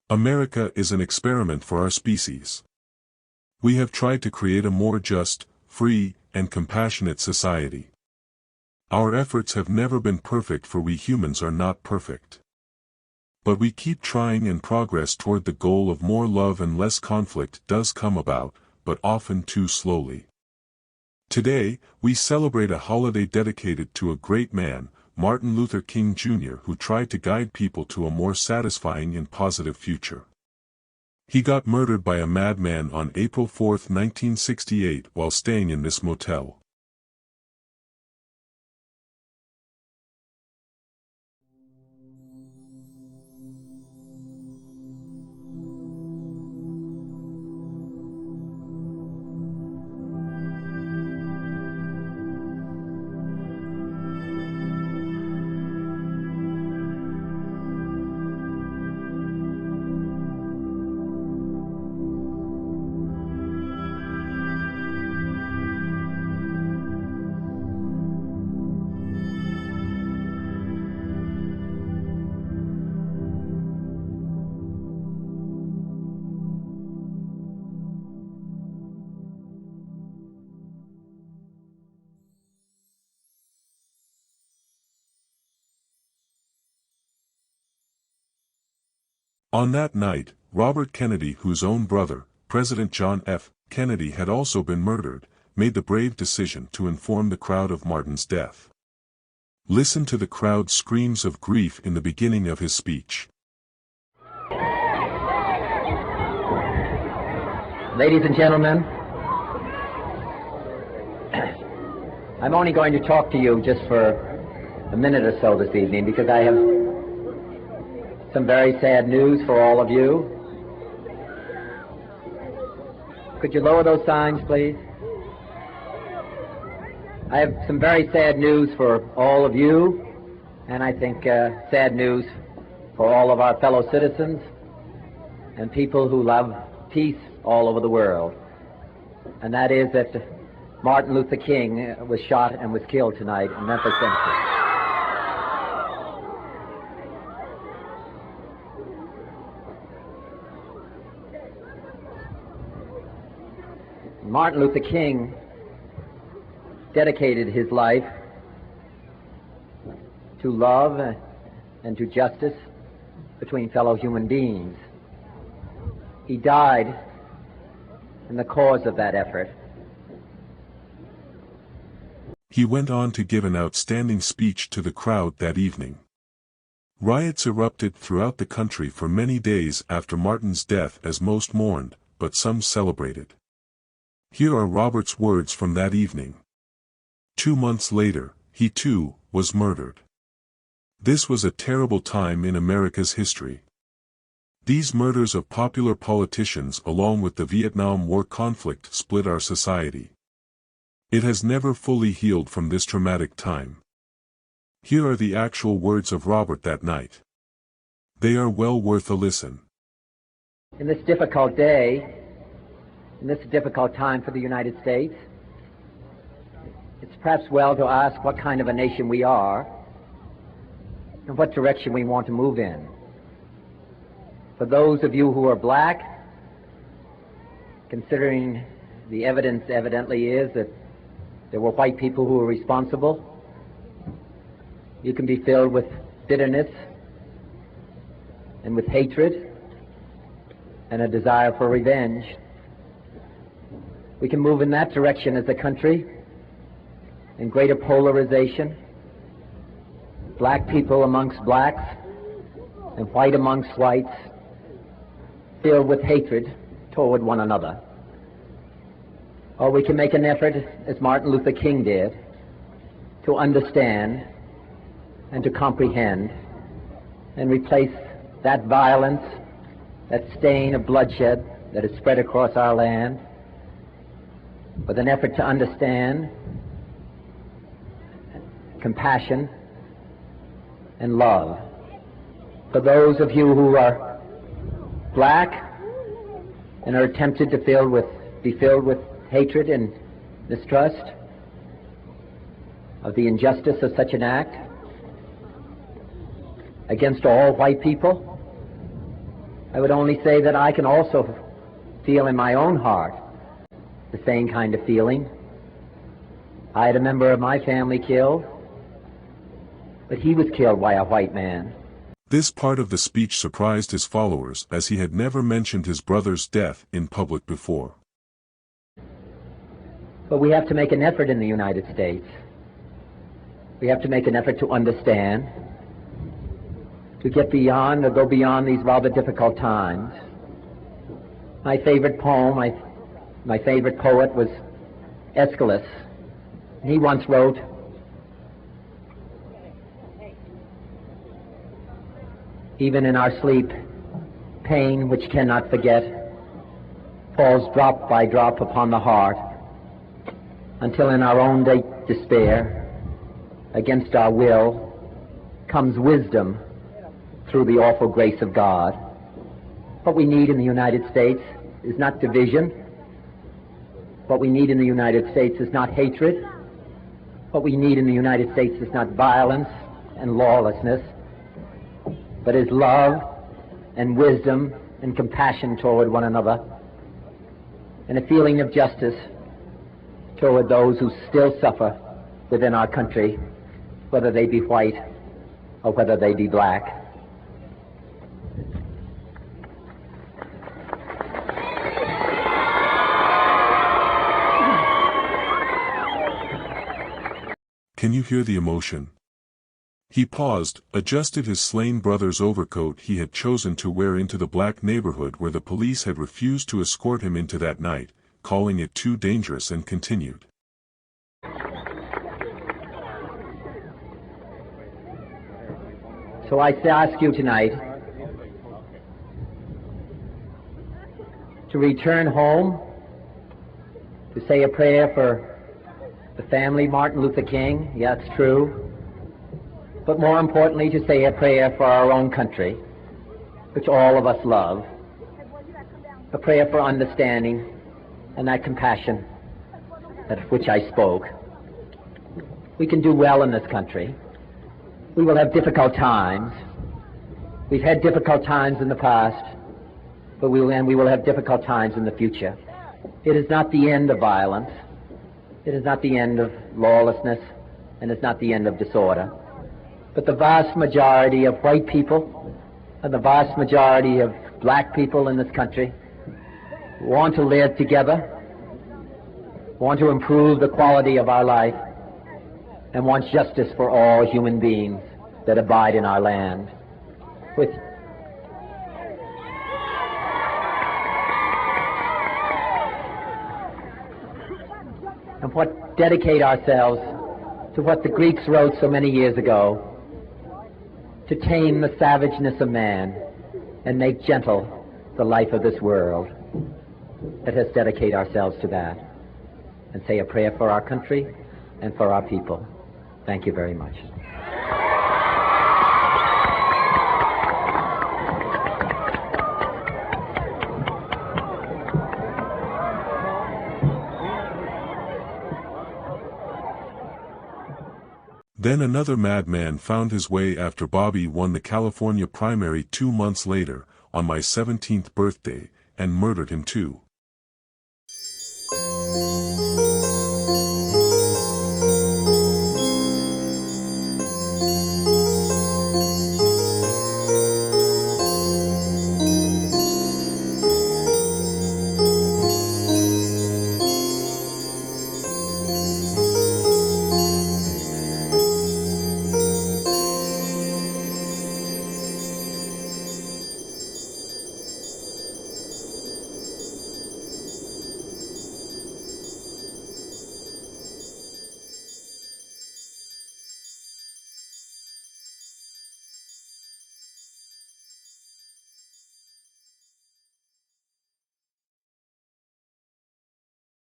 America is an experiment for our species. We have tried to create a more just, free, and compassionate society. Our efforts have never been perfect, for we humans are not perfect. But we keep trying, and progress toward the goal of more love and less conflict does come about, but often too slowly. Today, we celebrate a holiday dedicated to a great man, Martin Luther King Jr., who tried to guide people to a more satisfying and positive future. He got murdered by a madman on April 4, 1968, while staying in this motel. On that night, Robert Kennedy, whose own brother, President John F. Kennedy, had also been murdered, made the brave decision to inform the crowd of Martin's death. Listen to the crowd's screams of grief in the beginning of his speech. Ladies and gentlemen, I'm only going to talk to you just for a minute or so this evening, because I have some very sad news for all of you. Could you lower those signs, please? I have some very sad news for all of you, and I think sad news for all of our fellow citizens and people who love peace all over the world. And that is that Martin Luther King was shot and was killed tonight in Memphis, Tennessee. Martin Luther King dedicated his life to love and to justice between fellow human beings. He died in the cause of that effort. He went on to give an outstanding speech to the crowd that evening. Riots erupted throughout the country for many days after Martin's death, as most mourned, but some celebrated. Here are Robert's words from that evening. 2 months later, he too was murdered. This was a terrible time in America's history. These murders of popular politicians, along with the Vietnam War conflict, split our society. It has never fully healed from this traumatic time. Here are the actual words of Robert that night. They are well worth a listen. In this difficult day, in this difficult time for the United States, it's perhaps well to ask what kind of a nation we are and what direction we want to move in. For those of you who are black, considering the evidence evidently is that there were white people who were responsible, you can be filled with bitterness and with hatred and a desire for revenge. We can move in that direction as a country, in greater polarization, black people amongst blacks and white amongst whites, filled with hatred toward one another. Or we can make an effort, as Martin Luther King did, to understand and to comprehend and replace that violence, that stain of bloodshed that is spread across our land, with an effort to understand, compassion, and love. For those of you who are black and are tempted to be filled with hatred and mistrust of the injustice of such an act against all white people, I would only say that I can also feel in my own heart the same kind of feeling. I had a member of my family killed, but he was killed by a white man. This part of the speech surprised his followers, as he had never mentioned his brother's death in public before. But we have to make an effort in the United States. We have to make an effort to understand, to get beyond or go beyond these rather difficult times. My favorite poem, my favorite poet was Aeschylus. He once wrote, "Even in our sleep, pain which cannot forget falls drop by drop upon the heart, until in our own despair, against our will, comes wisdom through the awful grace of God." What we need in the United States is not division. What we need in the United States is not hatred. What we need in the United States is not violence and lawlessness, but is love and wisdom and compassion toward one another, and a feeling of justice toward those who still suffer within our country, whether they be white or whether they be black. Can you hear the emotion? He paused, adjusted his slain brother's overcoat he had chosen to wear into the black neighborhood where the police had refused to escort him into that night, calling it too dangerous, and continued. So I ask you tonight to return home, to say a prayer for the family Martin Luther King. Yeah, it's true. But more importantly, to say a prayer for our own country, which all of us love. A prayer for understanding and that compassion of which I spoke. We can do well in this country. We will have difficult times. We've had difficult times in the past, but we will have difficult times in the future. It is not the end of violence. It is not the end of lawlessness, and it's not the end of disorder. But the vast majority of white people and the vast majority of black people in this country want to live together, want to improve the quality of our life, and want justice for all human beings that abide in our land. And dedicate ourselves to what the Greeks wrote so many years ago, to tame the savageness of man and make gentle the life of this world. Let us dedicate ourselves to that and say a prayer for our country and for our people. Thank you very much. Then another madman found his way after Bobby won the California primary 2 months later, on my 17th birthday, and murdered him too.